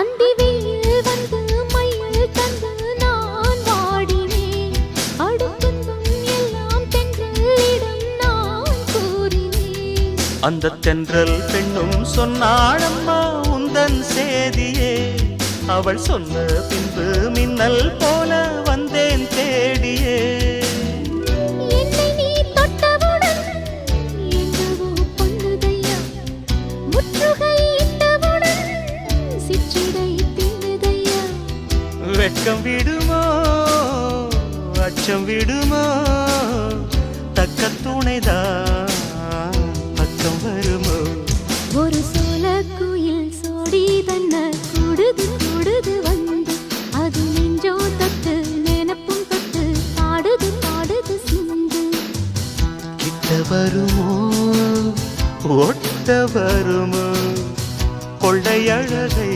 அந்தி வெயில் வந்து மயில் தந்து நான் வாடினேன். அடுத்தும் எல்லாம் தென்றலிடம் நான் கூறினேன். அந்த தென்றல் பெண்ணும் சொன்னாளம்மா உந்தன் சேதியே. அவள் சொன்ன பின்பு மின்னல் போல வந்தேன் தேடியே. என்னை நீ தொட்டவுடன் என்னவோ பொன்னுதையா. முற்றுகை இட்டவுடன் சிற்றிடை தின்னுதையா. வெட்கம் விடுமோ அச்சம் விடுமோ தக்க துணைதான் பக்கம் வருமோ. ஒரு சோல குயில் சோடி தன்ன கூடுது கூடுது வந்து அது நெஞ்சோ தொட்டு நினப்பும் தொட்டு பாடுது பாடுது சிந்து. கிட்ட வருமோ ஒட்ட வருமோ கொள்ளை அழகை